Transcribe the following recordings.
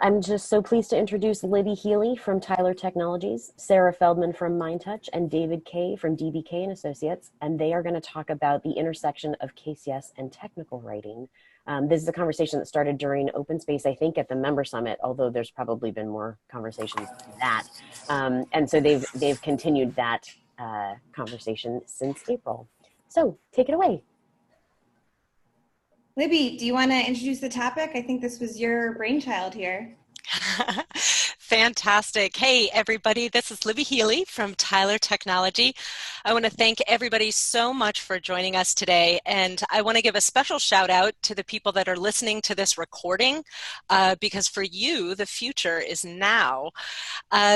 I'm just so pleased to introduce Libby Healy from Tyler Technologies, Sara Feldman from MindTouch, and David Kay from DBK and Associates. And they are going to talk about the intersection of KCS and technical writing. This is a conversation that started during Open Space, I think, at the Member Summit, although there's probably been more conversations than that. And so they've continued that conversation since April. So take it away. Libby, do you want to introduce the topic? I think this was your brainchild here. Fantastic. Hey, everybody, this is Libby Healy from Tyler Technology. I want to thank everybody so much for joining us today. And I want to give a special shout out to the people that are listening to this recording, because for you, the future is now.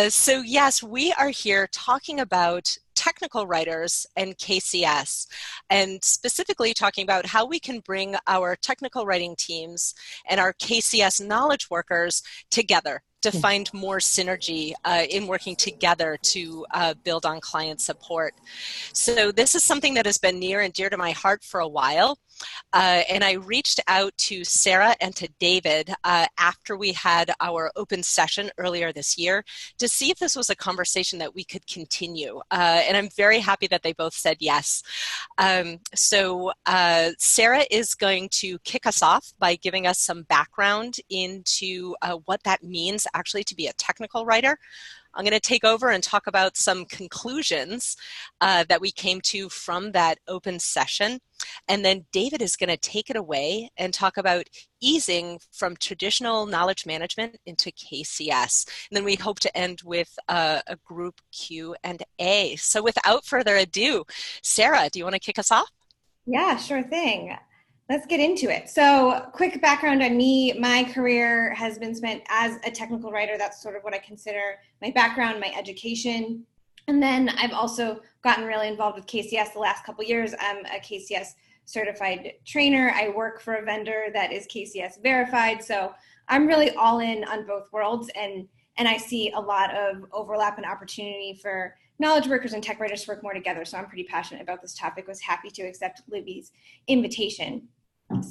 So yes, we are here talking about technical writers and KCS, and specifically talking about how we can bring our technical writing teams and our KCS knowledge workers together to find more synergy in working together to build on client support. So this is something that has been near and dear to my heart for a while. And I reached out to Sara and to David after we had our open session earlier this year to see if this was a conversation that we could continue. And I'm very happy that they both said yes. So Sara is going to kick us off by giving us some background into what that means actually to be a technical writer. I'm going to take over and talk about some conclusions that we came to from that open session. And then David is going to take it away and talk about easing from traditional knowledge management into KCS. And then we hope to end with a group Q&A. So without further ado, Sara, do you want to kick us off? Yeah, sure thing. Let's get into it. So quick background on me. My career has been spent as a technical writer. That's sort of what I consider my background, my education. And then I've also gotten really involved with KCS the last couple of years. I'm a KCS certified trainer. I work for a vendor that is KCS verified. So I'm really all in on both worlds. And I see a lot of overlap and opportunity for knowledge workers and tech writers to work more together. So I'm pretty passionate about this topic. Was happy to accept Libby's invitation.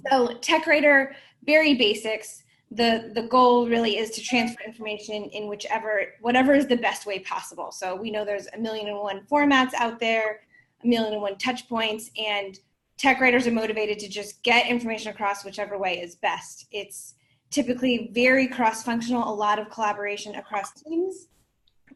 So tech writer, very basics. The goal really is to transfer information in whatever is the best way possible. So we know there's 1,000,001 formats out there, 1,000,001 touch points, and tech writers are motivated to just get information across whichever way is best. It's typically very cross-functional, a lot of collaboration across teams.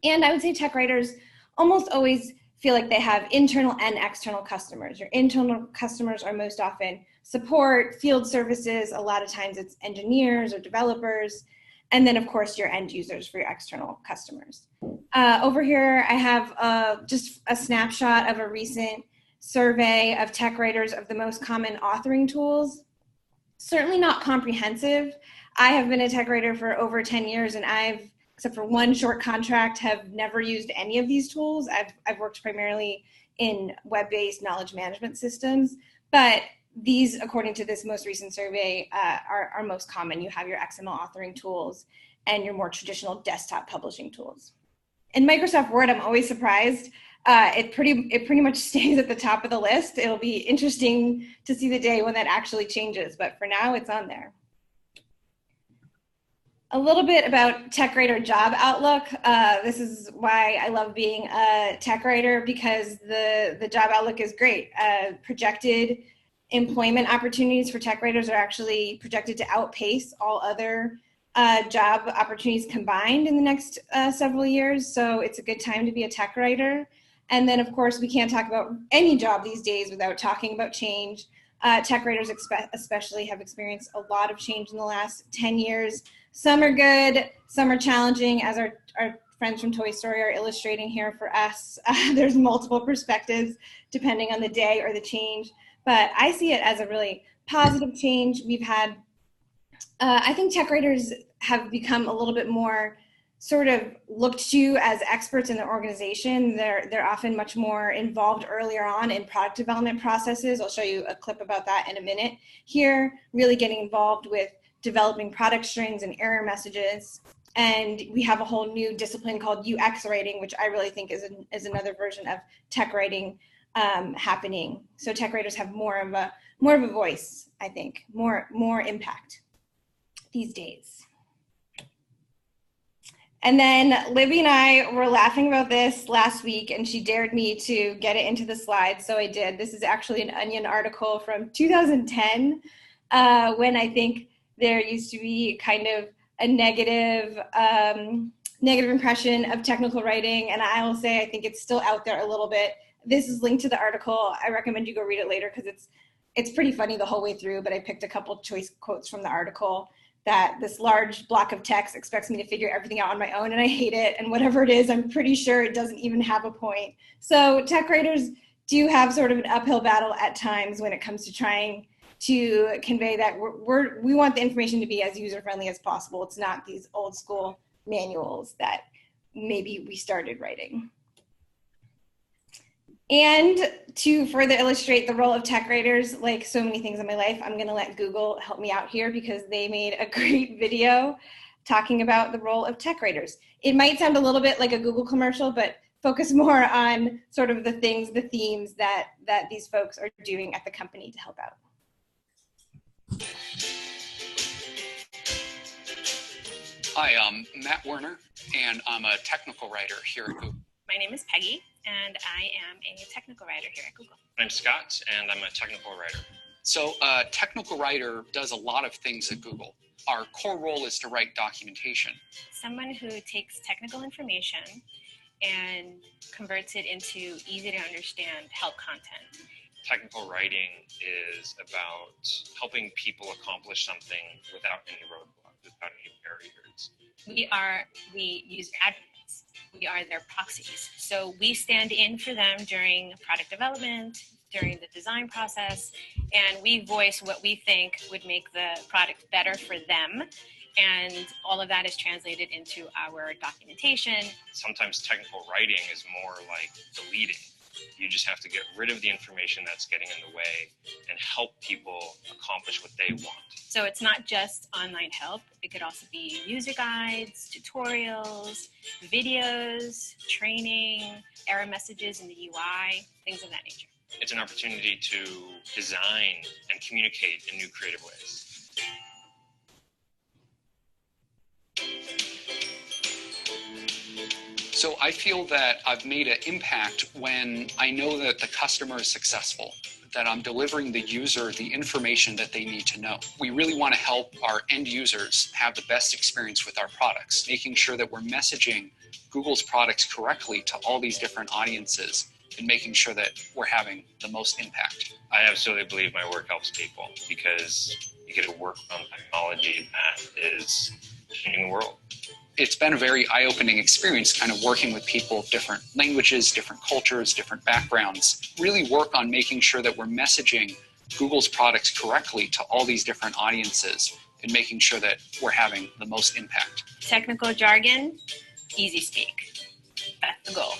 And I would say tech writers almost always feel like they have internal and external customers. Your internal customers are most often support, field services. A lot of times it's engineers or developers. And then, of course, your end users for your external customers. Over here, I have just a snapshot of a recent survey of tech writers of the most common authoring tools. Certainly not comprehensive. I have been a tech writer for over 10 years, and I've, except for one short contract, have never used any of these tools. I've worked primarily in web-based knowledge management systems, but these, according to this most recent survey, are most common. You have your XML authoring tools and your more traditional desktop publishing tools. In Microsoft Word, I'm always surprised. It pretty much stays at the top of the list. It'll be interesting to see the day when that actually changes, but for now, it's on there. A little bit about tech writer job outlook. This is why I love being a tech writer, because the job outlook is great. Projected employment opportunities for tech writers are actually projected to outpace all other job opportunities combined in the next several years. So it's a good time to be a tech writer. And then, of course, we can't talk about any job these days without talking about change. Tech writers especially have experienced a lot of change in the last 10 years. Some are good, some are challenging, as our friends from Toy Story are illustrating here for us. There's multiple perspectives depending on the day or the change, but I see it as a really positive change. We've had, I think tech writers have become a little bit more sort of looked to as experts in their organization. They're often much more involved earlier on in product development processes. I'll show you a clip about that in a minute here, really getting involved with developing product strings and error messages. And we have a whole new discipline called UX writing, which I really think is another version of tech writing happening. So tech writers have more of a voice, I think, more impact these days. And then Libby and I were laughing about this last week, and she dared me to get it into the slides, so I did. This is actually an Onion article from 2010, when I think there used to be kind of a negative impression of technical writing, and I will say I think it's still out there a little bit. This is linked to the article. I recommend you go read it later because it's pretty funny the whole way through, but I picked a couple choice quotes from the article that this large block of text expects me to figure everything out on my own, and I hate it. And whatever it is, I'm pretty sure it doesn't even have a point. So tech writers do have sort of an uphill battle at times when it comes to trying to convey that we want the information to be as user-friendly as possible. It's not these old school manuals that maybe we started writing. And to further illustrate the role of tech writers, like so many things in my life, I'm gonna let Google help me out here because they made a great video talking about the role of tech writers. It might sound a little bit like a Google commercial, but focus more on sort of the themes that these folks are doing at the company to help out. Hi, I'm Matt Werner, and I'm a technical writer here at Google. My name is Peggy, and I am a technical writer here at Google. I'm Scott, and I'm a technical writer. So a technical writer does a lot of things at Google. Our core role is to write documentation. Someone who takes technical information and converts it into easy to understand help content. Technical writing is about helping people accomplish something without any roadblocks, without any barriers. We use advocates. We are their proxies. So we stand in for them during product development, during the design process, and we voice what we think would make the product better for them. And all of that is translated into our documentation. Sometimes technical writing is more like deleting. You just have to get rid of the information that's getting in the way and help people accomplish what they want. So it's not just online help. It could also be user guides, tutorials, videos, training, error messages in the UI, things of that nature. It's an opportunity to design and communicate in new creative ways. So I feel that I've made an impact when I know that the customer is successful, that I'm delivering the user the information that they need to know. We really want to help our end users have the best experience with our products, making sure that we're messaging Google's products correctly to all these different audiences and making sure that we're having the most impact. I absolutely believe my work helps people because you get to work on technology that is changing the world. It's been a very eye-opening experience kind of working with people of different languages, different cultures, different backgrounds. Really work on making sure that we're messaging Google's products correctly to all these different audiences and making sure that we're having the most impact. Technical jargon, easy speak. That's the goal.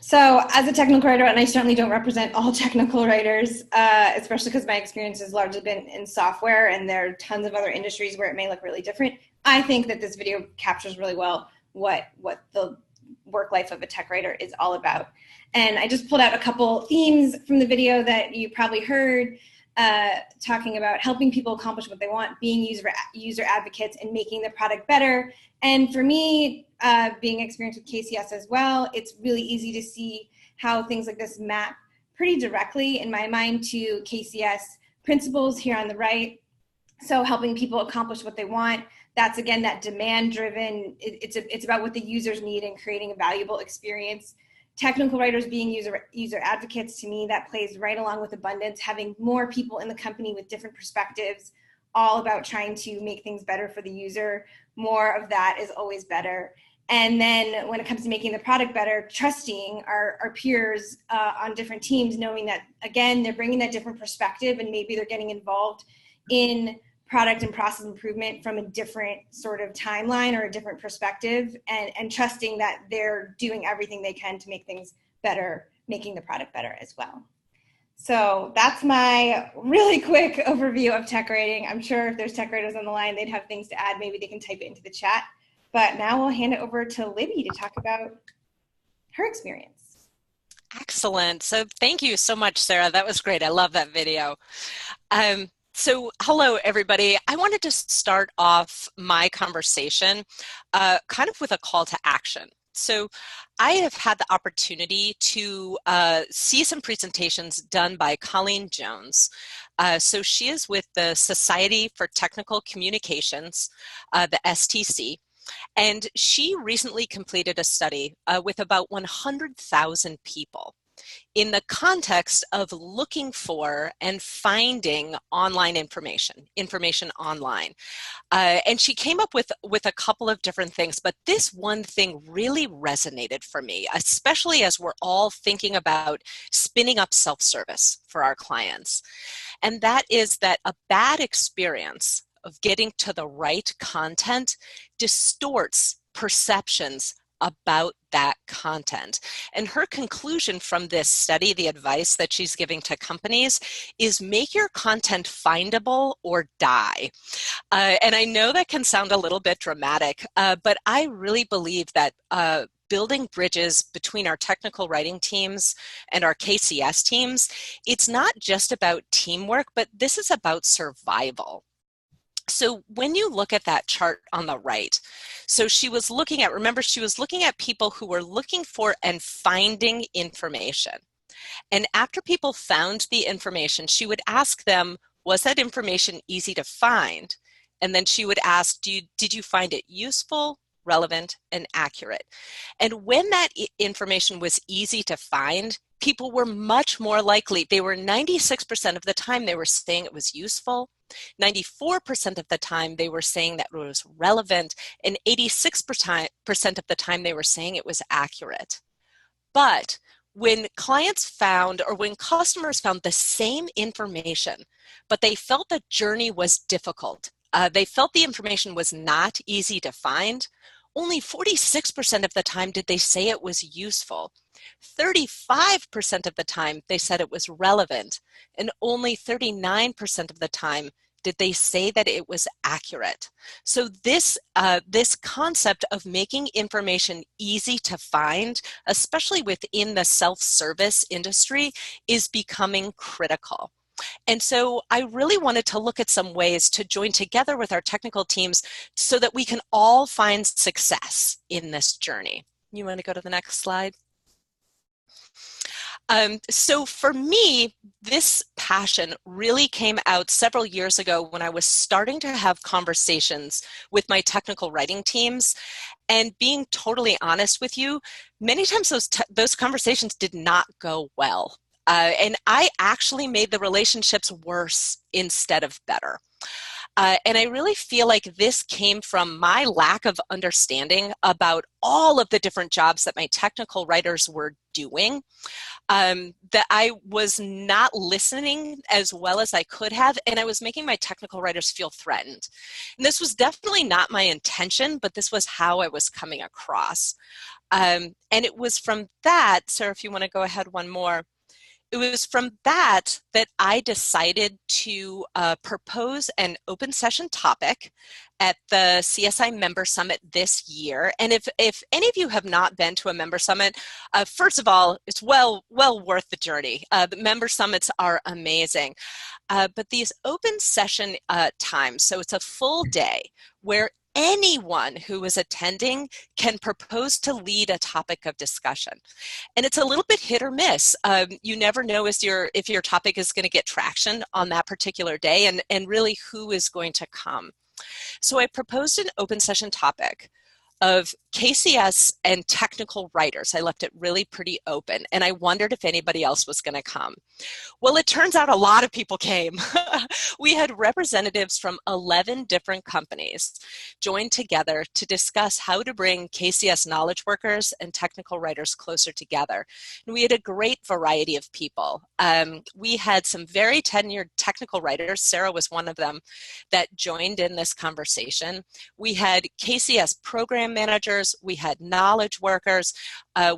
So as a technical writer, and I certainly don't represent all technical writers, especially because my experience has largely been in software and there are tons of other industries where it may look really different. I think that this video captures really well what the work life of a tech writer is all about. And I just pulled out a couple themes from the video that you probably heard, talking about helping people accomplish what they want, being user advocates, and making the product better. And for me, being experienced with KCS as well, it's really easy to see how things like this map pretty directly, in my mind, to KCS principles here on the right. So helping people accomplish what they want. That's, again, that demand-driven. It's about what the users need and creating a valuable experience. Technical writers being user advocates, to me, that plays right along with abundance, having more people in the company with different perspectives, all about trying to make things better for the user. More of that is always better. And then when it comes to making the product better, trusting our peers on different teams, knowing that, again, they're bringing that different perspective and maybe they're getting involved in product and process improvement from a different sort of timeline or a different perspective, and trusting that they're doing everything they can to make things better, making the product better as well. So that's my really quick overview of tech writing. I'm sure if there's tech writers on the line, they'd have things to add. Maybe they can type it into the chat. But now we'll hand it over to Libby to talk about her experience. Excellent. So thank you so much, Sarah. That was great. I love that video. So, hello, everybody. I wanted to start off my conversation kind of with a call to action. So, I have had the opportunity to see some presentations done by Colleen Jones. So, she is with the Society for Technical Communications, the STC. And she recently completed a study with about 100,000 people in the context of looking for and finding online information online. And she came up with a couple of different things, but this one thing really resonated for me, especially as we're all thinking about spinning up self-service for our clients. And that is that a bad experience of getting to the right content distorts perceptions about that content. And her conclusion from this study, the advice that she's giving to companies, is make your content findable or die. And I know that can sound a little bit dramatic, but I really believe that building bridges between our technical writing teams and our KCS teams, it's not just about teamwork, but this is about survival. So when you look at that chart on the right, so she was looking at, remember, she was looking at people who were looking for and finding information. And after people found the information, she would ask them, was that information easy to find? And then she would ask, did you find it useful, relevant, and accurate? And when that information was easy to find, people were much more likely. They were 96% of the time they were saying it was useful. 94% of the time they were saying that it was relevant, and 86% of the time they were saying it was accurate. But when clients found, or when customers found the same information, but they felt the journey was difficult, they felt the information was not easy to find, only 46% of the time did they say it was useful. 35% of the time they said it was relevant, and only 39% of the time did they say that it was accurate. So this concept of making information easy to find, especially within the self-service industry, is becoming critical. And so I really wanted to look at some ways to join together with our technical teams so that we can all find success in this journey. You want to go to the next slide? So for me, this passion really came out several years ago when I was starting to have conversations with my technical writing teams. And being totally honest with you, many times those conversations did not go well. And I actually made the relationships worse instead of better. And I really feel like this came from my lack of understanding about all of the different jobs that my technical writers were doing, that I was not listening as well as I could have, and I was making my technical writers feel threatened. And this was definitely not my intention, but this was how I was coming across. And it was from that, Sarah, if you want to go ahead one more, it was from that I decided to propose an open session topic at the CSI Member Summit this year. And if any of you have not been to a Member Summit, first of all, it's well worth the journey. The Member Summits are amazing. But these open session times, so it's a full day where anyone who is attending can propose to lead a topic of discussion. And it's a little bit hit or miss. You never know if your topic is going to get traction on that particular day, and really who is going to come. So I proposed an open session topic of KCS and technical writers. I left it really pretty open, and I wondered if anybody else was going to come. Well, it turns out a lot of people came. We had representatives from 11 different companies join together to discuss how to bring KCS knowledge workers and technical writers closer together. And we had a great variety of people. We had some very tenured technical writers, Sara was one of them, that joined in this conversation. We had KCS program managers, we had knowledge workers,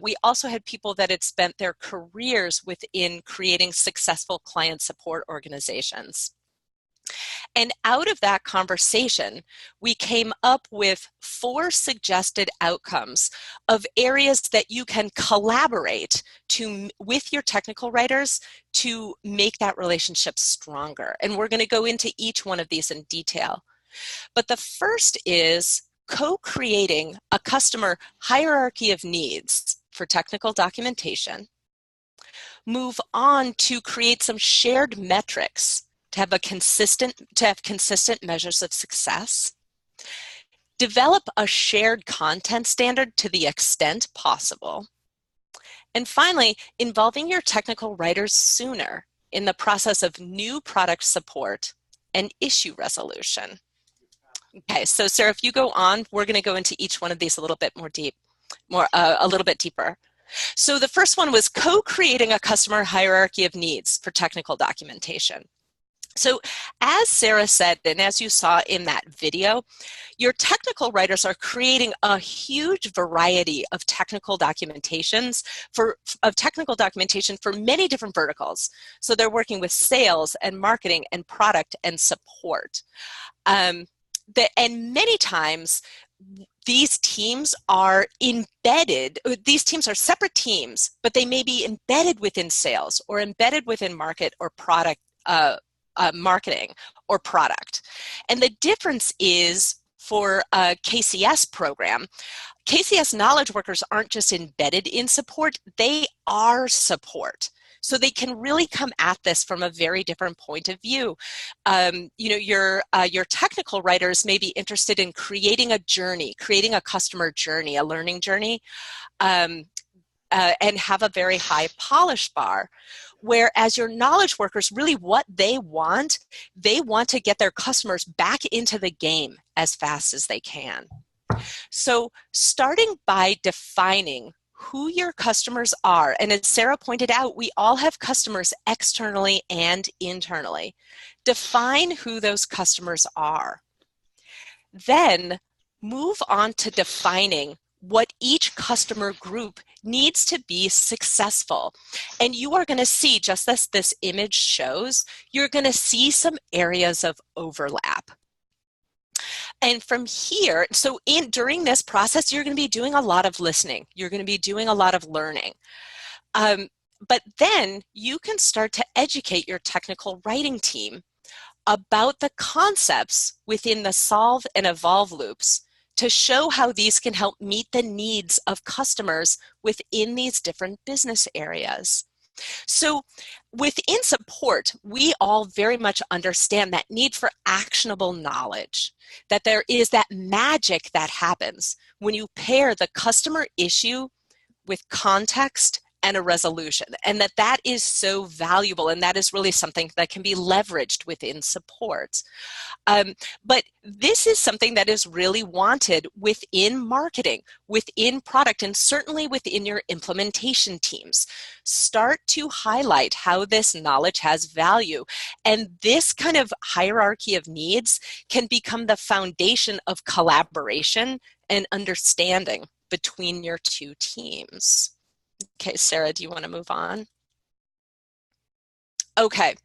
we also had people that had spent their careers within creating successful client support organizations. And out of that conversation, we came up with 4 suggested outcomes of areas that you can collaborate with your technical writers to make that relationship stronger. And we're going to go into each one of these in detail. But the first is co-creating a customer hierarchy of needs for technical documentation. Move on to create some shared metrics to have consistent measures of success. Develop a shared content standard to the extent possible. And finally, involving your technical writers sooner in the process of new product support and issue resolution. Okay, so Sarah, if you go on, we're going to go into each one of these a little bit a little bit deeper. So the first one was co-creating a customer hierarchy of needs for technical documentation. So as Sarah said, and as you saw in that video, your technical writers are creating a huge variety of technical documentation for many different verticals. So they're working with sales and marketing and product and support. And many times, these teams are separate teams, but they may be embedded within sales or embedded within market or product marketing or product. And the difference is for a KCS program, KCS knowledge workers aren't just embedded in support, they are support. So they can really come at this from a very different point of view. Your technical writers may be interested in creating a journey, creating a customer journey, a learning journey, and have a very high polish bar. Whereas your knowledge workers, really what they want to get their customers back into the game as fast as they can. So starting by defining who your customers are, and as Sarah pointed out, we all have customers externally and internally. Define who those customers are. Then move on to defining what each customer group needs to be successful. And you are going to see, just as this image shows, you're going to see some areas of overlap. And from here, during this process, you're going to be doing a lot of listening. You're going to be doing a lot of learning. But then you can start to educate your technical writing team about the concepts within the solve and evolve loops to show how these can help meet the needs of customers within these different business areas. So within support, we all very much understand that need for actionable knowledge, that there is that magic that happens when you pair the customer issue with context and a resolution, and that is so valuable, and that is really something that can be leveraged within support. But this is something that is really wanted within marketing, within product, and certainly within your implementation teams. Start to highlight how this knowledge has value, and this kind of hierarchy of needs can become the foundation of collaboration and understanding between your two teams. Okay, Sarah, do you want to move on? Okay,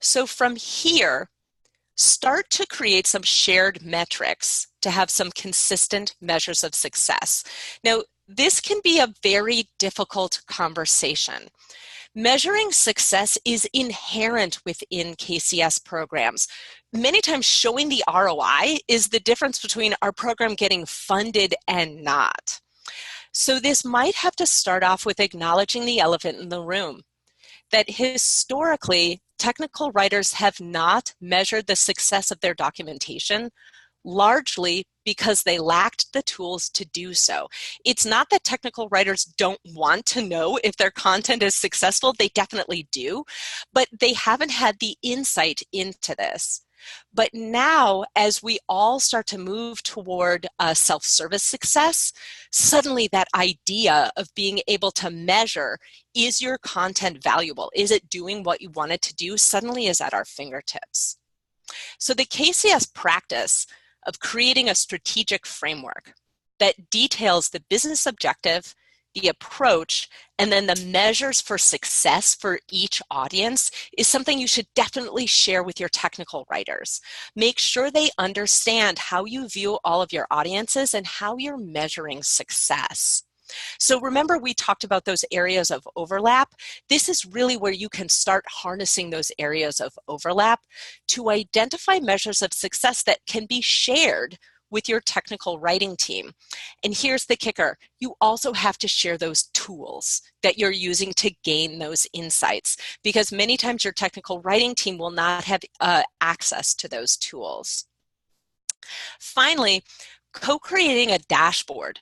so from here, start to create some shared metrics to have some consistent measures of success. Now, this can be a very difficult conversation. Measuring success is inherent within KCS programs. Many times showing the ROI is the difference between our program getting funded and not. So this might have to start off with acknowledging the elephant in the room, that historically, technical writers have not measured the success of their documentation, largely because they lacked the tools to do so. It's not that technical writers don't want to know if their content is successful, they definitely do, but they haven't had the insight into this. But now, as we all start to move toward self-service success, suddenly that idea of being able to measure, is your content valuable? Is it doing what you want it to do? Suddenly is at our fingertips. So the KCS practice of creating a strategic framework that details the business objective, the approach, and then the measures for success for each audience is something you should definitely share with your technical writers. Make sure they understand how you view all of your audiences and how you're measuring success. So remember, we talked about those areas of overlap. This is really where you can start harnessing those areas of overlap to identify measures of success that can be shared with your technical writing team. And here's the kicker. You also have to share those tools that you're using to gain those insights, because many times your technical writing team will not have access to those tools. Finally, co-creating a dashboard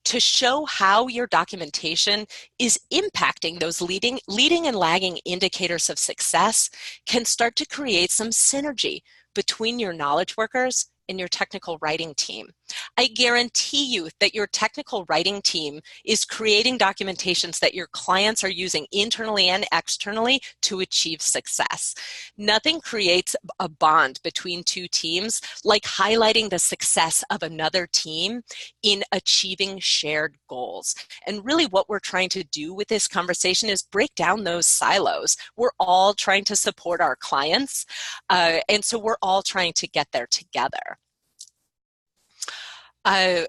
to show how your documentation is impacting those leading and lagging indicators of success can start to create some synergy between your knowledge workers and your technical writing team. I guarantee you that your technical writing team is creating documentations that your clients are using internally and externally to achieve success. Nothing creates a bond between two teams like highlighting the success of another team in achieving shared goals. And really what we're trying to do with this conversation is break down those silos. We're all trying to support our clients, and so we're all trying to get there together.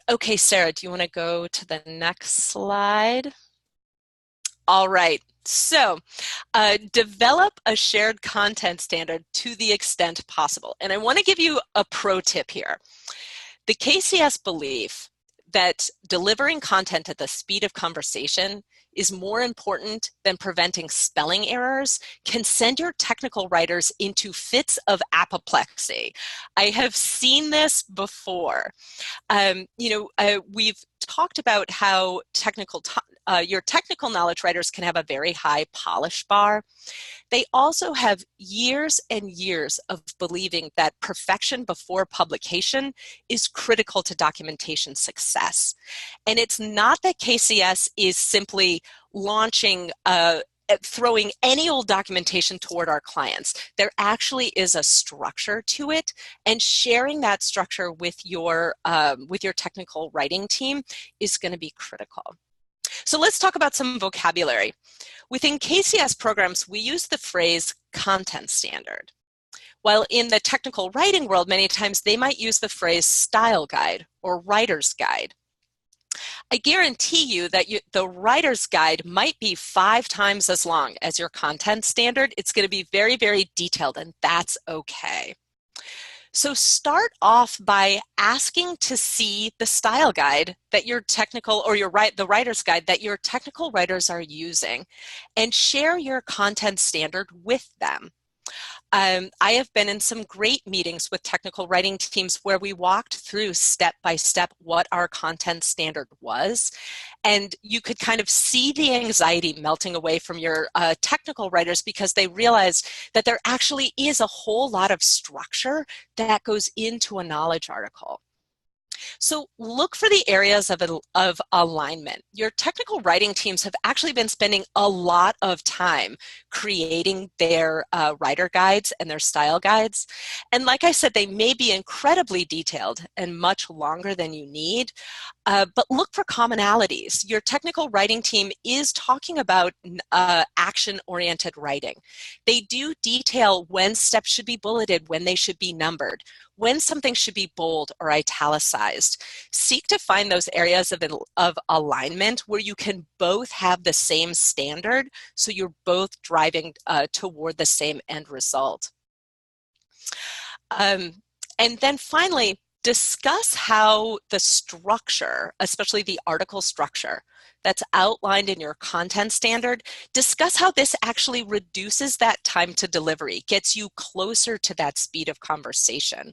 Okay, Sarah, do you want to go to the next slide? All right, so develop a shared content standard to the extent possible. And I want to give you a pro tip here. The KCS belief that delivering content at the speed of conversation is more important than preventing spelling errors can send your technical writers into fits of apoplexy. I have seen this before. We've talked about how your technical knowledge writers can have a very high polish bar. They also have years and years of believing that perfection before publication is critical to documentation success. And it's not that KCS is simply launching throwing any old documentation toward our clients. There actually is a structure to it, and sharing that structure with your technical writing team is going to be critical. So let's talk about some vocabulary. Within KCS programs, we use the phrase content standard. While in the technical writing world, many times they might use the phrase style guide or writer's guide. I guarantee you that the writer's guide might be 5 times as long as your content standard. It's going to be very, very detailed, and that's okay. So start off by asking to see the style guide that your technical, or the writer's guide that your technical writers are using, and share your content standard with them. I have been in some great meetings with technical writing teams where we walked through step by step what our content standard was, and you could kind of see the anxiety melting away from your technical writers because they realized that there actually is a whole lot of structure that goes into a knowledge article. So look for the areas of alignment. Your technical writing teams have actually been spending a lot of time creating their writer guides and their style guides. And like I said, they may be incredibly detailed and much longer than you need, but look for commonalities. Your technical writing team is talking about action-oriented writing. They do detail when steps should be bulleted, when they should be numbered, when something should be bold or italicized. Seek to find those areas of alignment where you can both have the same standard, so you're both driving toward the same end result. And then finally, discuss how the structure, especially the article structure that's outlined in your content standard, discuss how this actually reduces that time to delivery, gets you closer to that speed of conversation,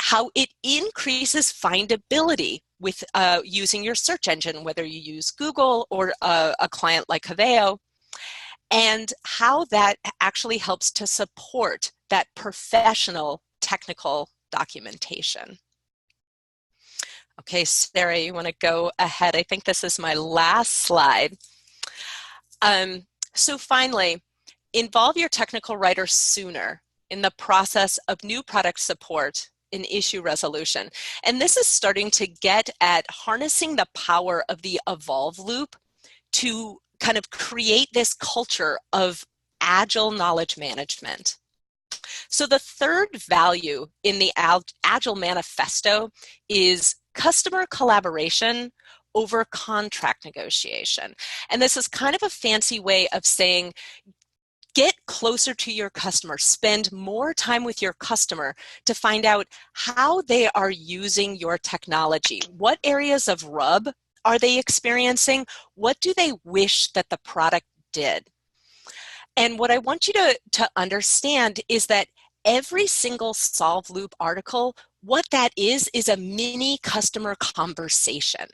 how it increases findability with using your search engine, whether you use Google or a client like Coveo, and how that actually helps to support that professional technical documentation. Okay, Sarah, you want to go ahead? I think this is my last slide. So finally, involve your technical writer sooner in the process of new product support and issue resolution. And this is starting to get at harnessing the power of the evolve loop to kind of create this culture of agile knowledge management. So the third value in the Agile Manifesto is customer collaboration over contract negotiation. And this is kind of a fancy way of saying, get closer to your customer, spend more time with your customer to find out how they are using your technology. What areas of rub are they experiencing? What do they wish that the product did? And what I want you to understand is that every single Solve Loop article, what that is a mini customer conversation.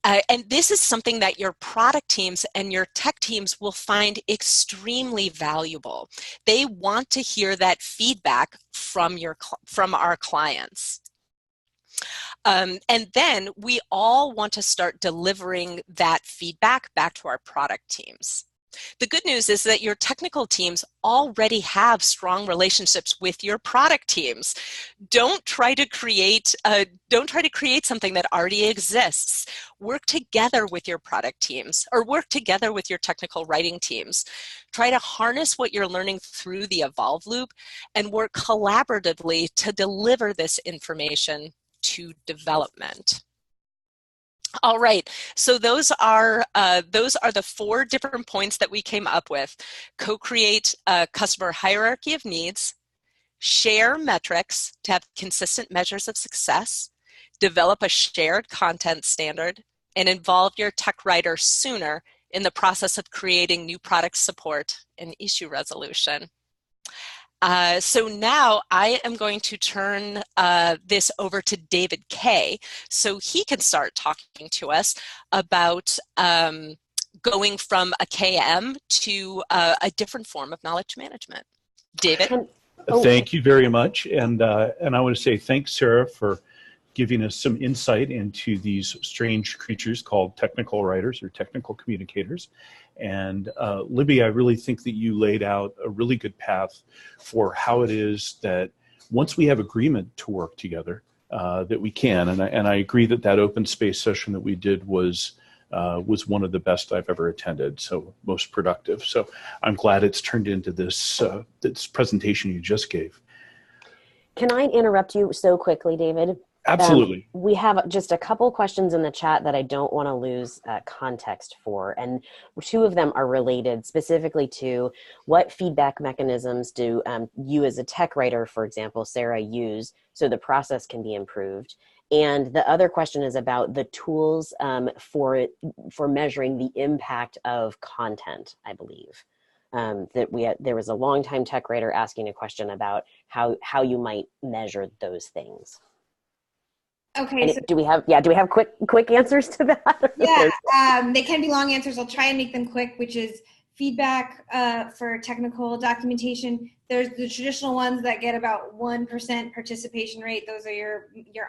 And this is something that your product teams and your tech teams will find extremely valuable. They want to hear that feedback from our clients. And then we all want to start delivering that feedback back to our product teams. The good news is that your technical teams already have strong relationships with your product teams. Don't try to create something that already exists. Work together with your product teams, or work together with your technical writing teams. Try to harness what you're learning through the Evolve Loop and work collaboratively to deliver this information to development. All right, so those are the 4 different points that we came up with. Co-create a customer hierarchy of needs, share metrics to have consistent measures of success, develop a shared content standard, and involve your tech writer sooner in the process of creating new product support and issue resolution. So now I am going to turn this over to David Kay so he can start talking to us about going from a KM to a different form of knowledge management. David? Thank you very much. And I want to say thanks, Sarah, for giving us some insight into these strange creatures called technical writers or technical communicators. And Libby, I really think that you laid out a really good path for how it is that once we have agreement to work together, that we can. And I agree that that open space session that we did was one of the best I've ever attended, so most productive. So I'm glad it's turned into this, this presentation you just gave. Can I interrupt you so quickly, David? Absolutely. We have just a couple questions in the chat that I don't want to lose context for, and 2 of them are related specifically to what feedback mechanisms do you as a tech writer, for example, Sarah, use so the process can be improved. And the other question is about the tools for measuring the impact of content, I believe. There was a longtime tech writer asking a question about how you might measure those things. Okay. So, do we have quick answers to that? Yeah, they can be long answers. I'll try and make them quick, which is feedback for technical documentation. There's the traditional ones that get about 1% participation rate. Those are your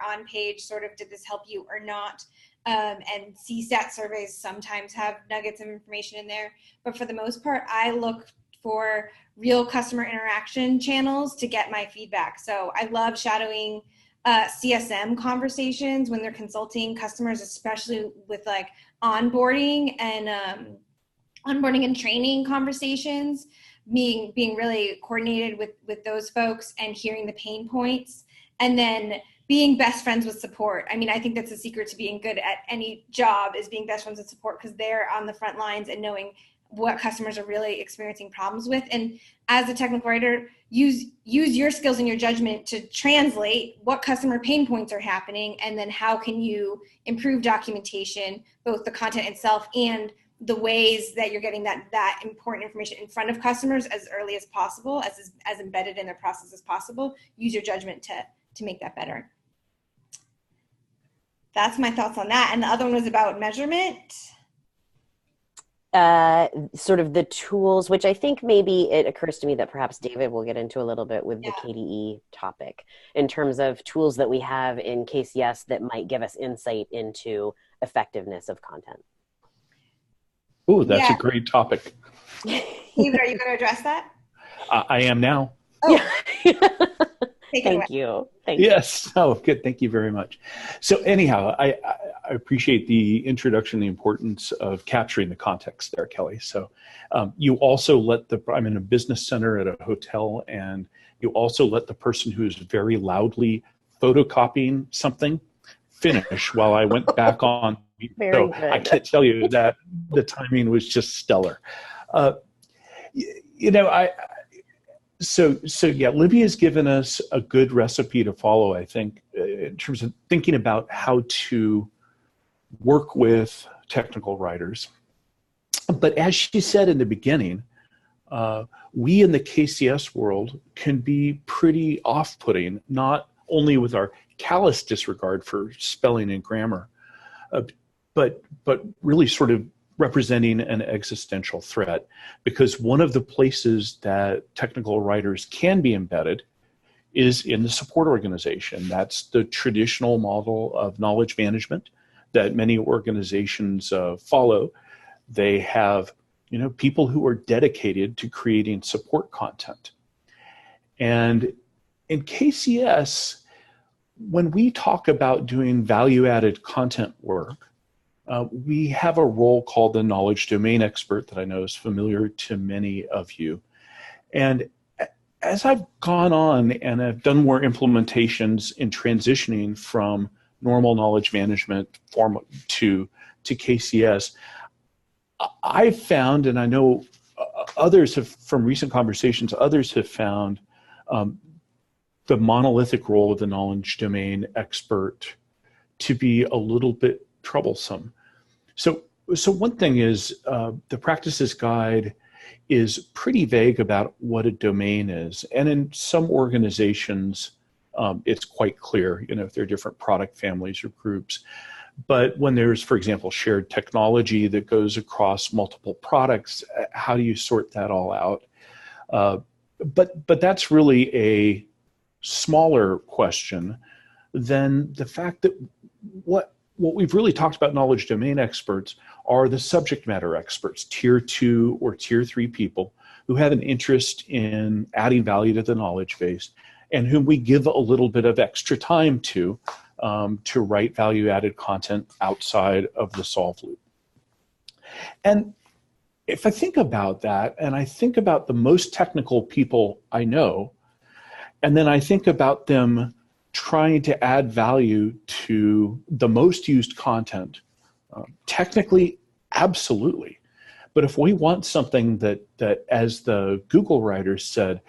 on-page sort of, did this help you or not? And CSAT surveys sometimes have nuggets of information in there. But for the most part, I look for real customer interaction channels to get my feedback. So I love shadowing CSM conversations when they're consulting customers, especially with like onboarding and training conversations, being really coordinated with those folks and hearing the pain points, and then being best friends with support. I mean, I think that's the secret to being good at any job, is being best friends with support, because they're on the front lines and knowing what customers are really experiencing problems with. And as a technical writer, use your skills and your judgment to translate what customer pain points are happening, and then how can you improve documentation, both the content itself and the ways that you're getting that important information in front of customers as early as possible, as embedded in their process as possible. Use your judgment to make that better. That's my thoughts on that. And the other one was about measurement. Sort of the tools, which I think maybe it occurs to me that perhaps David will get into a little bit with the KDE topic, in terms of tools that we have in KCS that might give us insight into effectiveness of content. Oh, that's a great topic. David, are you going to address that? I am now. Oh. Thank you. Yes. Oh, good. Thank you very much. So anyhow, I appreciate the introduction, the importance of capturing the context there, Kelly. So you also let I'm in a business center at a hotel, and you also let the person who is very loudly photocopying something finish while I went back on. Very so good. I can't tell you that the timing was just stellar. So yeah, Libby has given us a good recipe to follow, I think, in terms of thinking about how to work with technical writers. But as she said in the beginning, we in the KCS world can be pretty off-putting, not only with our callous disregard for spelling and grammar, but really sort of representing an existential threat, because one of the places that technical writers can be embedded is in the support organization. That's the traditional model of knowledge management that many organizations follow. They have, people who are dedicated to creating support content. And in KCS, when we talk about doing value-added content work, we have a role called the knowledge domain expert that I know is familiar to many of you. And as I've gone on and I've done more implementations in transitioning from normal knowledge management form to KCS, I've found, and I know others have, from recent conversations, others have found the monolithic role of the knowledge domain expert to be a little bit troublesome. So one thing is the practices guide is pretty vague about what a domain is. And in some organizations, it's quite clear, if there are different product families or groups. But when there's, for example, shared technology that goes across multiple products, how do you sort that all out? But that's really a smaller question than the fact that what we've really talked about knowledge domain experts are the subject matter experts, tier 2 or tier 3 people who have an interest in adding value to the knowledge base and whom we give a little bit of extra time to write value-added content outside of the solve loop. And if I think about that, and I think about the most technical people I know, and then I think about them trying to add value to the most used content, technically, absolutely. But if we want something that as the Google writers said,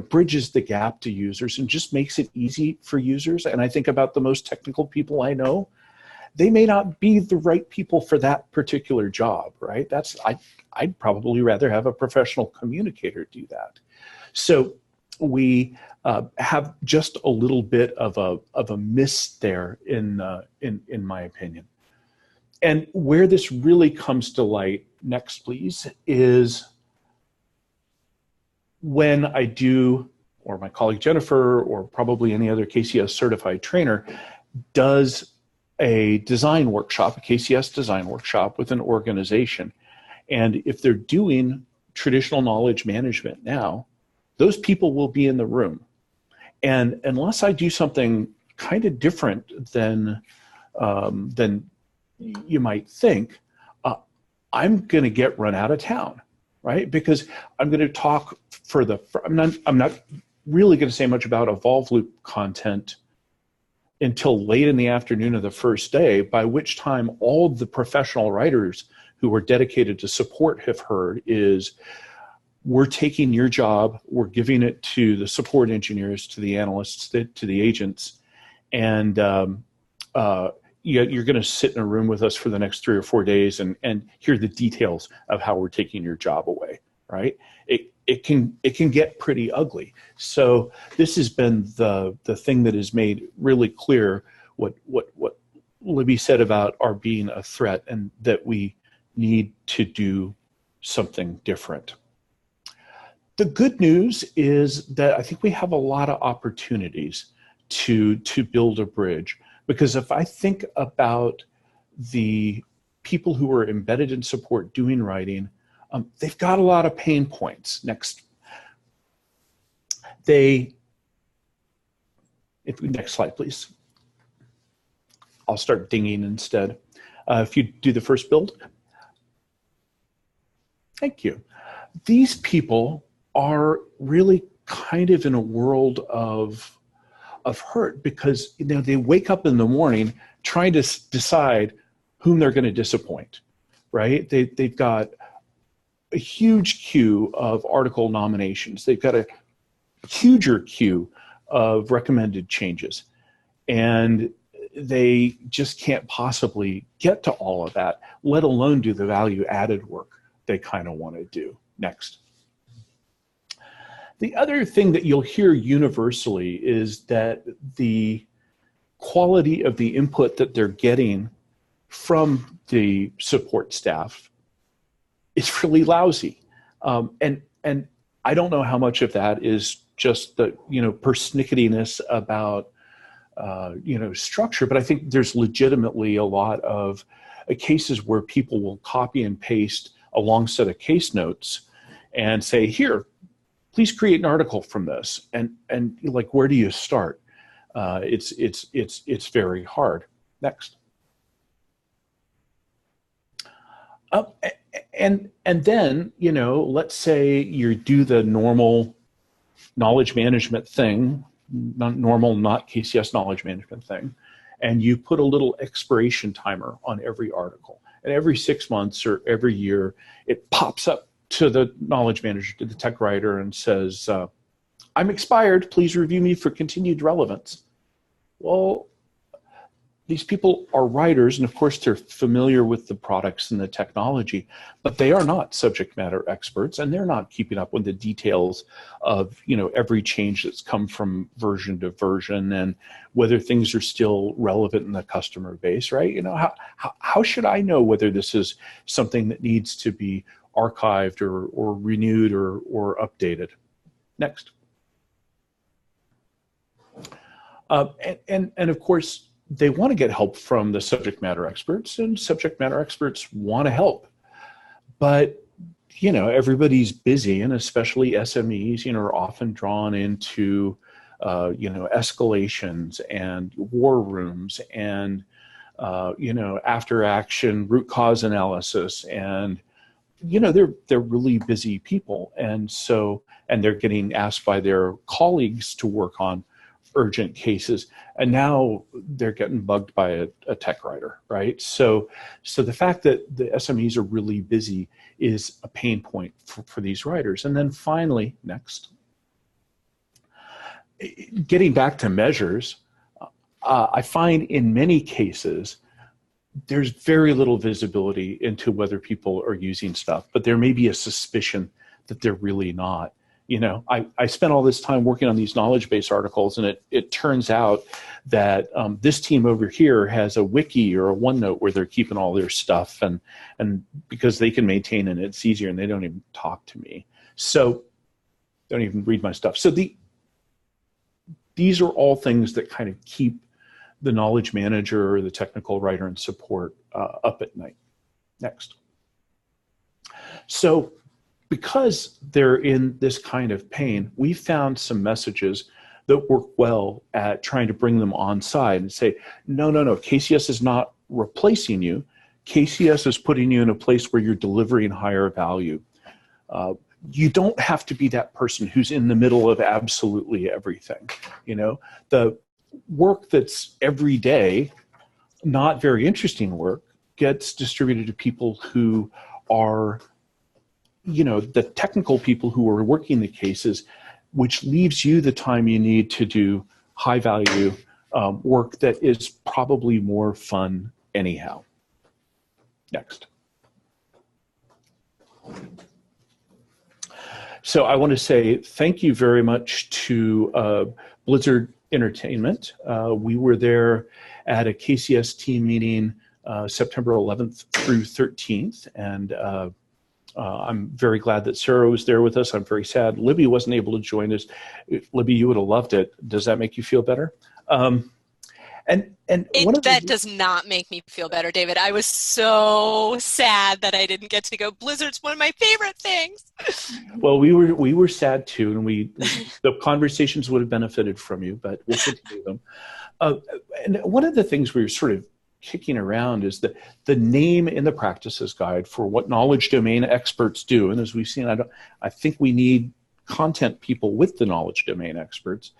bridges the gap to users and just makes it easy for users, and I think about the most technical people I know, they may not be the right people for that particular job, right? I'd probably rather have a professional communicator do that. So we have just a little bit of a miss there in my opinion. And where this really comes to light, next please, is when I do, or my colleague Jennifer, or probably any other KCS certified trainer, does a design workshop, a KCS design workshop with an organization. And if they're doing traditional knowledge management now, those people will be in the room. And unless I do something kind of different than you might think, I'm going to get run out of town, right? Because I'm going to talk I'm not really going to say much about Evolve Loop content until late in the afternoon of the first day, by which time all the professional writers who are dedicated to support have heard is, we're taking your job, we're giving it to the support engineers, to the analysts, to the agents, and you're going to sit in a room with us for the next 3 or 4 days and hear the details of how we're taking your job away, right? It can get pretty ugly. So this has been the thing that has made really clear what Libby said about our being a threat, and that we need to do something different. The good news is that I think we have a lot of opportunities to build a bridge, because if I think about the people who are embedded in support doing writing, they've got a lot of pain points. Next slide, please. I'll start dinging instead. If you do the first build. Thank you. These people are really kind of in a world of hurt because they wake up in the morning trying to decide whom they're going to disappoint, right? They've got a huge queue of article nominations. They've got a huger queue of recommended changes. And they just can't possibly get to all of that, let alone do the value added work they kind of want to do. Next. The other thing that you'll hear universally is that the quality of the input that they're getting from the support staff is really lousy. And I don't know how much of that is just the, persnicketiness about, structure, but I think there's legitimately a lot of cases where people will copy and paste a long set of case notes and say, here, please create an article from this. And like, where do you start? It's very hard. Next. And then, let's say you do the normal knowledge management thing, not KCS knowledge management thing, and you put a little expiration timer on every article. And every 6 months or every year, it pops up to the knowledge manager, to the tech writer, and says, I'm expired, please review me for continued relevance. Well, these people are writers, and of course they're familiar with the products and the technology, but they are not subject matter experts, and they're not keeping up with the details of every change that's come from version to version and whether things are still relevant in the customer base, right? How should I know whether this is something that needs to be archived or renewed or updated? Next. And of course, they want to get help from the subject matter experts, and subject matter experts want to help. But, everybody's busy, and especially SMEs, are often drawn into, escalations and war rooms and, after action root cause analysis. And, they're really busy people. And they're getting asked by their colleagues to work on urgent cases, and now they're getting bugged by a tech writer, right? So the fact that the SMEs are really busy is a pain point for these writers. And then finally, next, getting back to measures, I find in many cases there's very little visibility into whether people are using stuff, but there may be a suspicion that they're really not. I spent all this time working on these knowledge base articles, and it turns out that this team over here has a wiki or a OneNote where they're keeping all their stuff, and because they can maintain it, it's easier, and they don't even talk to me. So they don't even read my stuff. So these are all things that kind of keep the knowledge manager or the technical writer and support up at night. Next. So because they're in this kind of pain, we found some messages that work well at trying to bring them on side and say, no, KCS is not replacing you. KCS is putting you in a place where you're delivering higher value. You don't have to be that person who's in the middle of absolutely everything. The work that's every day, not very interesting work, gets distributed to people who are the technical people who are working the cases, which leaves you the time you need to do high value work that is probably more fun anyhow. Next. So I want to say thank you very much to Blizzard Entertainment. We were there at a KCS team meeting September 11th through 13th, and I'm very glad that Sara was there with us. I'm very sad Libby wasn't able to join us. Libby, you would have loved it. Does that make you feel better? That does not make me feel better, David. I was so sad that I didn't get to go. Blizzard's one of my favorite things. Well, we were sad too, and the conversations would have benefited from you, but we'll continue them. And one of the things we were sort of kicking around is the name in the practices guide for what knowledge domain experts do. And as we've seen, I think we need content people with the knowledge domain experts.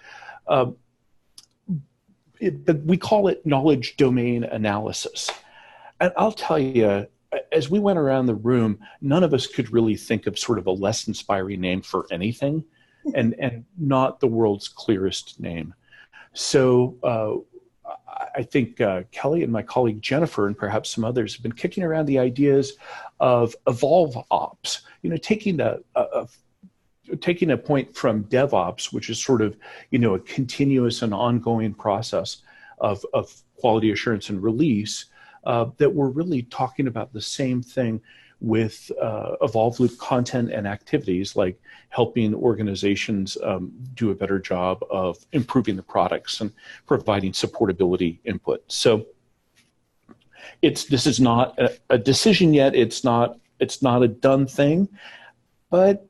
We call it knowledge domain analysis. And I'll tell you, as we went around the room, none of us could really think of sort of a less inspiring name for anything, and not the world's clearest name. So I think Kelly and my colleague Jennifer and perhaps some others have been kicking around the ideas of evolve ops, taking a point from DevOps, which is sort of, a continuous and ongoing process of quality assurance and release, that we're really talking about the same thing with evolved loop content and activities, like helping organizations do a better job of improving the products and providing supportability input. So this is not a decision yet. It's not a done thing, but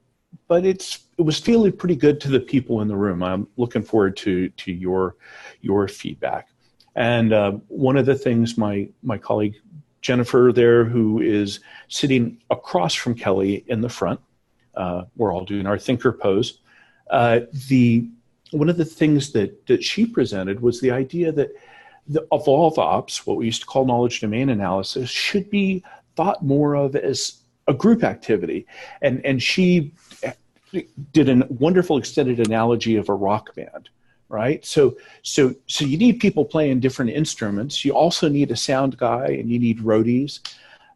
it was feeling pretty good to the people in the room. I'm looking forward to your feedback. And one of the things my colleague Jennifer there, who is sitting across from Kelly in the front, we're all doing our thinker pose. One of the things that she presented was the idea that the evolve ops, what we used to call knowledge domain analysis, should be thought more of as a group activity. And she did a wonderful extended analogy of a rock band. Right, so you need people playing different instruments. You also need a sound guy, and you need roadies,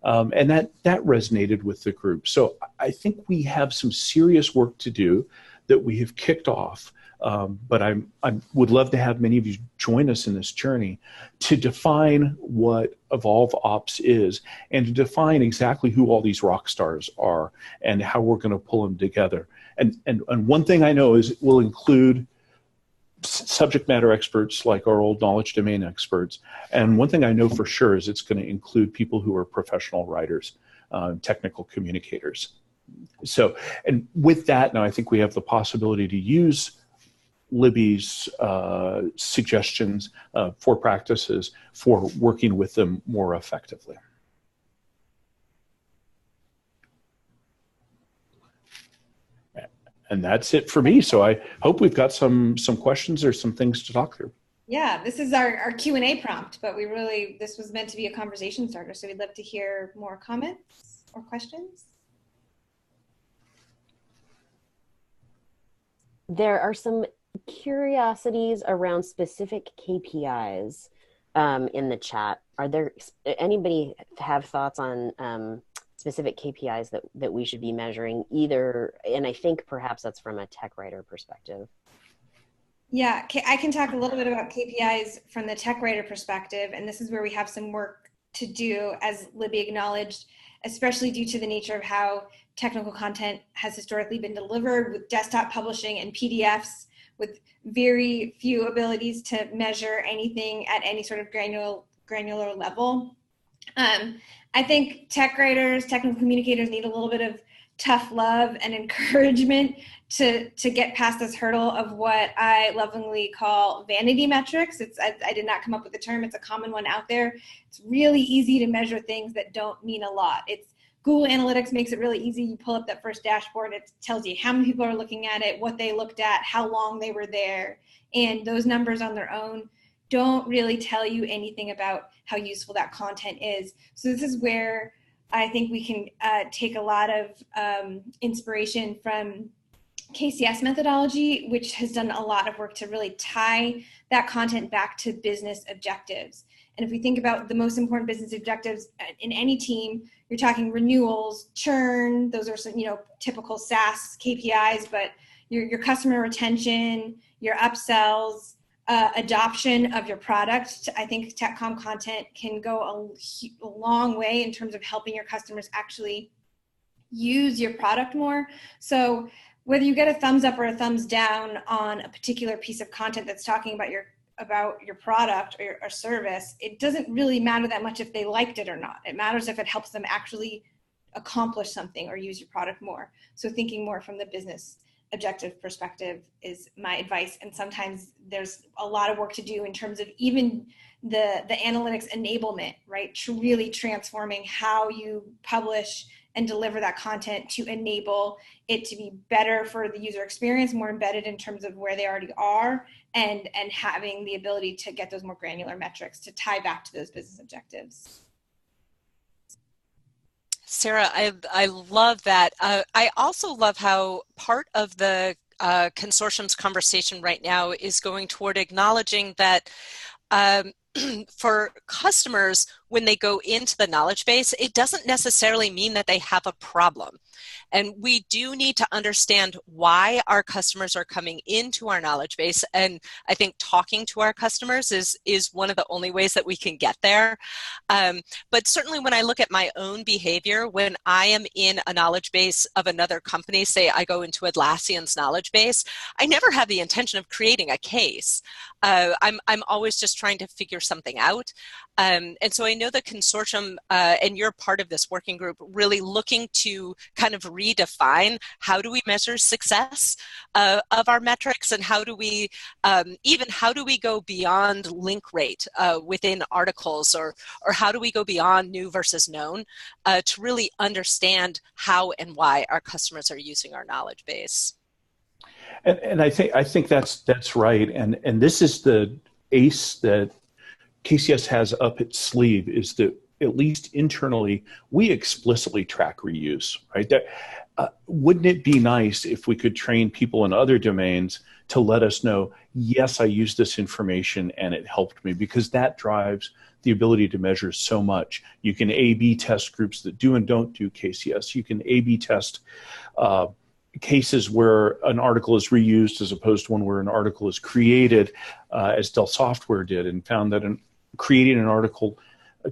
and that resonated with the group. So I think we have some serious work to do that we have kicked off. But I would love to have many of you join us in this journey to define what Evolve Ops is, and to define exactly who all these rock stars are and how we're going to pull them together. And one thing I know is it will include subject matter experts like our old knowledge domain experts. And one thing I know for sure is it's going to include people who are professional writers, technical communicators. So, and with that, now I think we have the possibility to use Libby's suggestions for practices for working with them more effectively. And that's it for me. So I hope we've got some questions or some things to talk through. Yeah, this is our Q&A prompt, but this was meant to be a conversation starter. So we'd love to hear more comments or questions. There are some curiosities around specific KPIs in the chat. Anybody have thoughts on specific KPIs that we should be measuring either, and I think perhaps that's from a tech writer perspective. Yeah, I can talk a little bit about KPIs from the tech writer perspective, and this is where we have some work to do, as Libby acknowledged, especially due to the nature of how technical content has historically been delivered with desktop publishing and PDFs with very few abilities to measure anything at any sort of granular level. I think tech writers, technical communicators need a little bit of tough love and encouragement to get past this hurdle of what I lovingly call vanity metrics. I did not come up with the term. It's a common one out there. It's really easy to measure things that don't mean a lot. Google Analytics makes it really easy. You pull up that first dashboard. It tells you how many people are looking at it, what they looked at, how long they were there. And those numbers on their own don't really tell you anything about how useful that content is. So this is where I think we can take a lot of inspiration from KCS methodology, which has done a lot of work to really tie that content back to business objectives. And if we think about the most important business objectives in any team, you're talking renewals, churn, those are some, typical SaaS KPIs, but your customer retention, your upsells, adoption of your product. I think TechCom content can go a long way in terms of helping your customers actually use your product more. So whether you get a thumbs up or a thumbs down on a particular piece of content that's talking about your product or your service, it doesn't really matter that much if they liked it or not. It matters if it helps them actually accomplish something or use your product more. So thinking more from the business objective perspective is my advice. And sometimes there's a lot of work to do in terms of even the analytics enablement, right? Really transforming how you publish and deliver that content to enable it to be better for the user experience, more embedded in terms of where they already are, and having the ability to get those more granular metrics to tie back to those business objectives. Sara, I love that. I also love how part of the consortium's conversation right now is going toward acknowledging that for customers, when they go into the knowledge base, it doesn't necessarily mean that they have a problem. And we do need to understand why our customers are coming into our knowledge base. And I think talking to our customers is one of the only ways that we can get there. But certainly when I look at my own behavior, when I am in a knowledge base of another company, say I go into Atlassian's knowledge base, I never have the intention of creating a case. I'm always just trying to figure something out. And so I know the consortium, and you're part of this working group, really looking to kind of redefine how do we measure success of our metrics, and how do we go beyond link rate within articles, or how do we go beyond new versus known to really understand how and why our customers are using our knowledge base. And I think that's right. And this is the ace that KCS has up its sleeve, is that at least internally, we explicitly track reuse, right? Wouldn't it be nice if we could train people in other domains to let us know, yes, I used this information and it helped me, because that drives the ability to measure so much. You can A/B test groups that do and don't do KCS. You can A/B test cases where an article is reused as opposed to one where an article is created, as Dell Software did, and found that creating an article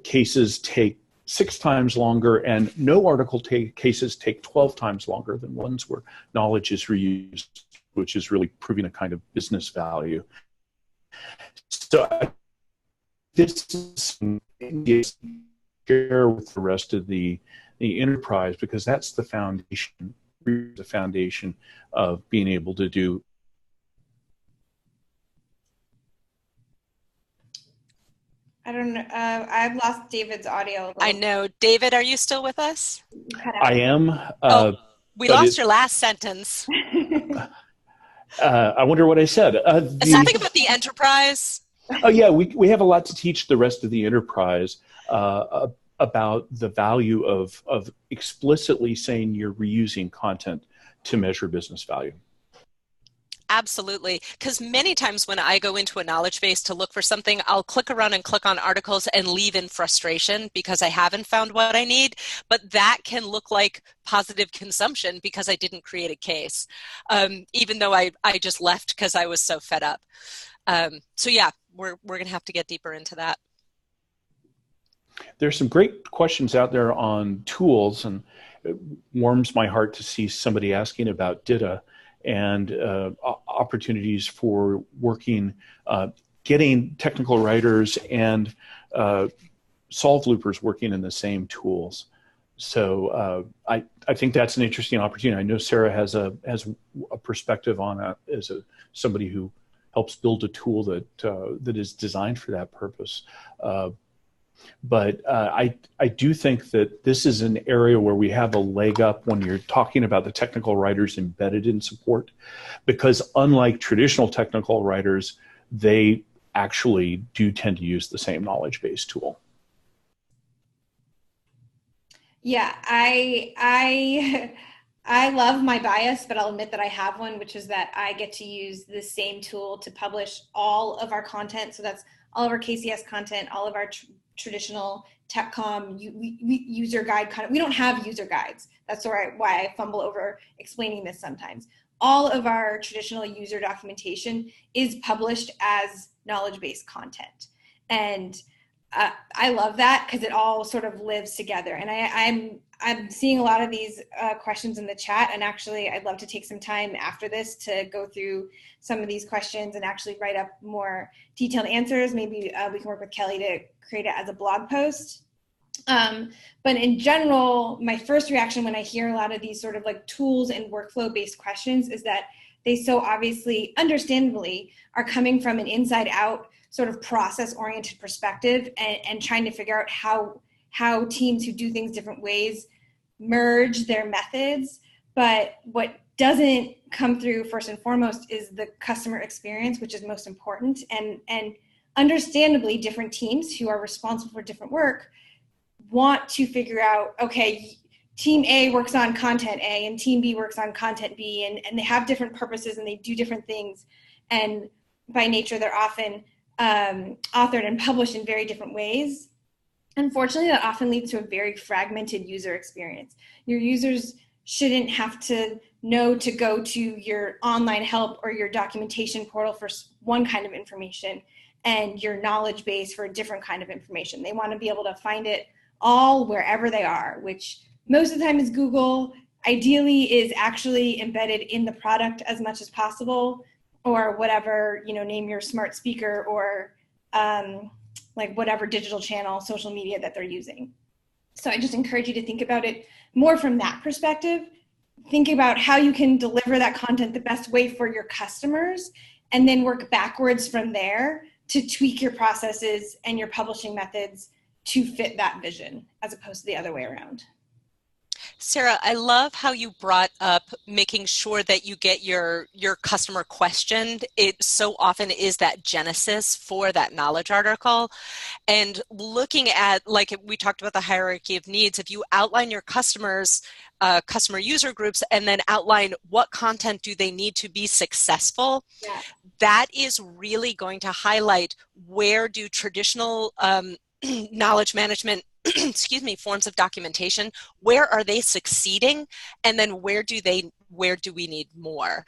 cases take 6 times longer, and no article cases take 12 times longer than ones where knowledge is reused, which is really proving a kind of business value. So this is share with the rest of the enterprise, because that's the foundation of being able to do. I don't know. I've lost David's audio. I know. David, are you still with us? I am. We lost your last sentence. I wonder what I said. Something about the enterprise. Oh yeah, we have a lot to teach the rest of the enterprise about the value of explicitly saying you're reusing content to measure business value. Absolutely. Because many times when I go into a knowledge base to look for something, I'll click around and click on articles and leave in frustration because I haven't found what I need. But that can look like positive consumption because I didn't create a case, even though I just left because I was so fed up. So yeah, we're going to have to get deeper into that. There's some great questions out there on tools, and it warms my heart to see somebody asking about DITA and opportunities for working, getting technical writers and solve loopers working in the same tools. So I think that's an interesting opportunity. I know Sara has a perspective on that as somebody who helps build a tool that is designed for that purpose. But I do think that this is an area where we have a leg up when you're talking about the technical writers embedded in support, because unlike traditional technical writers, they actually do tend to use the same knowledge base tool. Yeah, I love my bias, but I'll admit that I have one, which is that I get to use the same tool to publish all of our content. So that's all of our KCS content, all of our traditional TechCom user guide content. We don't have user guides. That's why I fumble over explaining this sometimes. All of our traditional user documentation is published as knowledge-based content. And I love that because it all sort of lives together. And I'm seeing a lot of these questions in the chat, and actually I'd love to take some time after this to go through some of these questions and actually write up more detailed answers. Maybe we can work with Kelly to create it as a blog post. But in general, my first reaction when I hear a lot of these sort of like tools and workflow based questions is that they so obviously, understandably, are coming from an inside out sort of process oriented perspective and trying to figure out how teams who do things different ways merge their methods. But what doesn't come through first and foremost is the customer experience, which is most important. And understandably, different teams who are responsible for different work want to figure out, okay, team A works on content A and team B works on content B, and they have different purposes and they do different things. And by nature, they're often authored and published in very different ways. Unfortunately, that often leads to a very fragmented user experience. Your users shouldn't have to know to go to your online help or your documentation portal for one kind of information and your knowledge base for a different kind of information. They want to be able to find it all wherever they are, which most of the time is Google, ideally is actually embedded in the product as much as possible, or whatever, name your smart speaker or like whatever digital channel, social media that they're using. So I just encourage you to think about it more from that perspective. Think about how you can deliver that content the best way for your customers, and then work backwards from there to tweak your processes and your publishing methods to fit that vision, as opposed to the other way around. Sara, I love how you brought up making sure that you get your customer questioned. It so often is that genesis for that knowledge article. And looking at, like we talked about the hierarchy of needs, if you outline your customers, customer user groups, and then outline what content do they need to be successful, yeah, that is really going to highlight where do traditional knowledge management forms of documentation, where are they succeeding, and then where do we need more?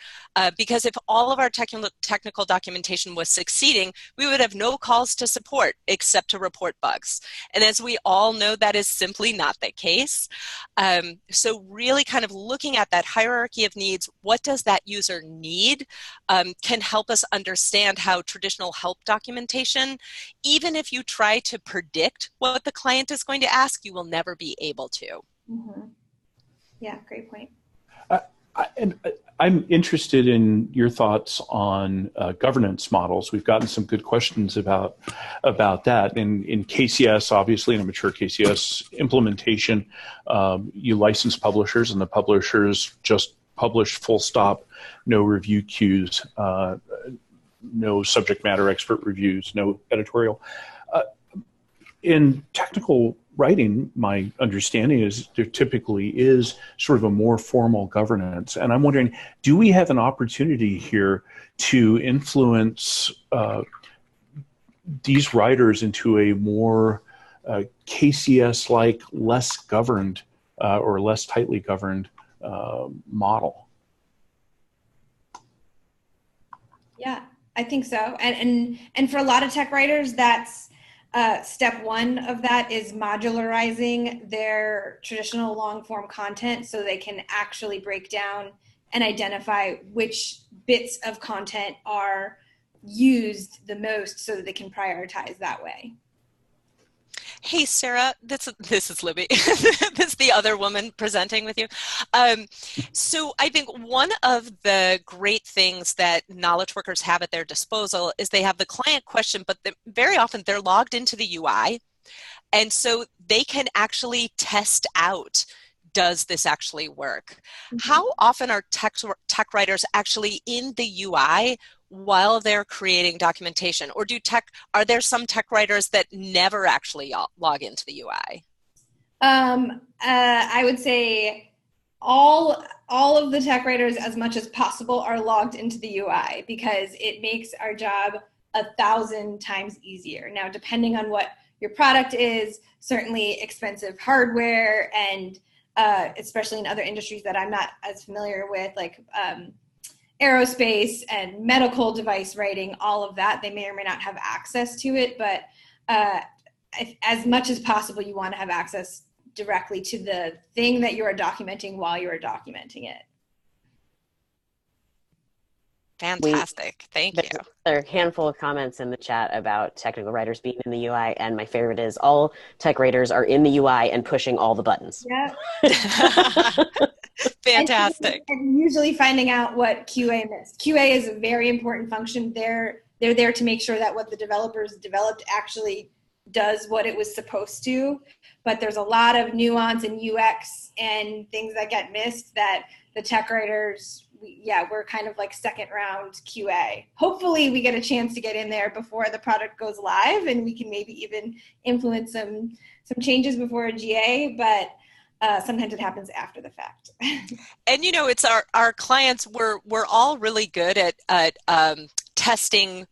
Because if all of our technical documentation was succeeding, we would have no calls to support except to report bugs. And as we all know, that is simply not the case. So really kind of looking at that hierarchy of needs, what does that user need, can help us understand how traditional help documentation, even if you try to predict what the client is going to ask, you will never be able to. Mm-hmm. Yeah, great point. I'm interested in your thoughts on governance models. We've gotten some good questions about that. In KCS, obviously, in a mature KCS implementation, you license publishers, and the publishers just publish full stop, no review queues, no subject matter expert reviews, no editorial. In technical writing, my understanding is there typically is sort of a more formal governance. And I'm wondering, do we have an opportunity here to influence these writers into a more KCS-like, less governed or less tightly governed model? Yeah, I think so. And for a lot of tech writers, that's step one of that is modularizing their traditional long form content so they can actually break down and identify which bits of content are used the most so that they can prioritize that way. Hey, Sara, this is Libby. This is the other woman presenting with you. So I think one of the great things that knowledge workers have at their disposal is they have the client question, but very often they're logged into the UI. And so they can actually test out, does this actually work? Mm-hmm. How often are tech writers actually in the UI while they're creating documentation? Or are there some tech writers that never actually log into the UI? I would say all of the tech writers, as much as possible, are logged into the UI because it makes our job 1,000 times easier. Now, depending on what your product is, certainly expensive hardware, and especially in other industries that I'm not as familiar with, like aerospace and medical device writing, all of that, they may or may not have access to it, but as much as possible, you want to have access directly to the thing that you are documenting while you are documenting it. Fantastic. Thank you. There are a handful of comments in the chat about technical writers being in the UI, and my favorite is all tech writers are in the UI and pushing all the buttons. Yeah. Fantastic. And usually finding out what QA missed. QA is a very important function. They're there to make sure that what the developers developed actually does what it was supposed to. But there's a lot of nuance in UX and things that get missed that the tech writers, we're kind of like second round QA. Hopefully we get a chance to get in there before the product goes live, and we can maybe even influence some changes before a GA, but sometimes it happens after the fact. And it's our clients. We're all really good at testing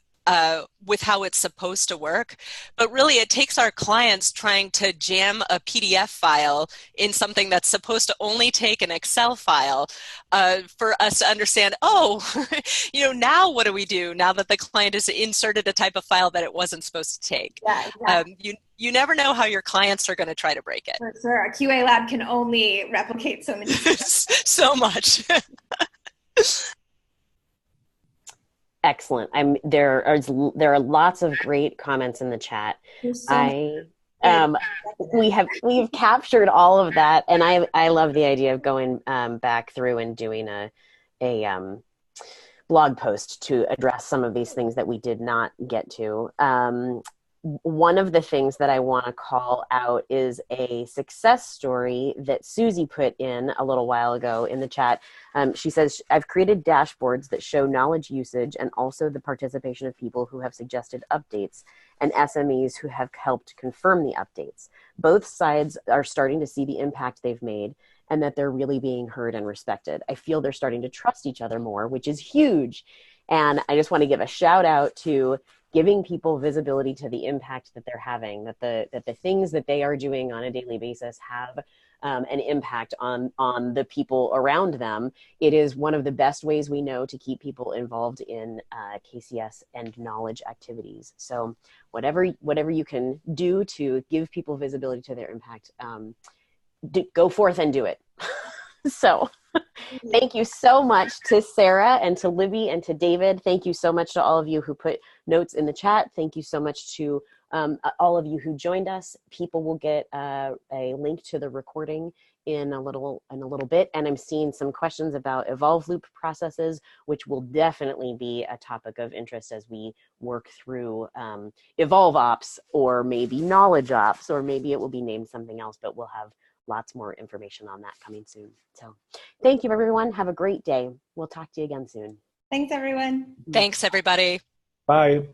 with how it's supposed to work, but really it takes our clients trying to jam a PDF file in something that's supposed to only take an Excel file for us to understand, now what do we do now that the client has inserted a type of file that it wasn't supposed to take? Yeah, exactly. You never know how your clients are going to try to break it. For sure. A QA lab can only replicate so many so much. Excellent. There are lots of great comments in the chat. We've captured all of that, and I love the idea of going back through and doing a blog post to address some of these things that we did not get to. One of the things that I want to call out is a success story that Susie put in a little while ago in the chat. She says, I've created dashboards that show knowledge usage and also the participation of people who have suggested updates and SMEs who have helped confirm the updates. Both sides are starting to see the impact they've made and that they're really being heard and respected. I feel they're starting to trust each other more, which is huge. And I just want to give a shout out to giving people visibility to the impact that they're having, that the things that they are doing on a daily basis have an impact on the people around them. It is one of the best ways we know to keep people involved in KCS and knowledge activities. So whatever you can do to give people visibility to their impact, go forth and do it. So thank you so much to Sara and to Libby and to David. Thank you so much to all of you who put notes in the chat. Thank you so much to all of you who joined us. People will get a link to the recording in a little bit. And I'm seeing some questions about evolve loop processes, which will definitely be a topic of interest as we work through evolve ops, or maybe knowledge ops, or maybe it will be named something else, but we'll have lots more information on that coming soon. So thank you, everyone. Have a great day. We'll talk to you again soon. Thanks, everyone. Thanks, everybody. Bye.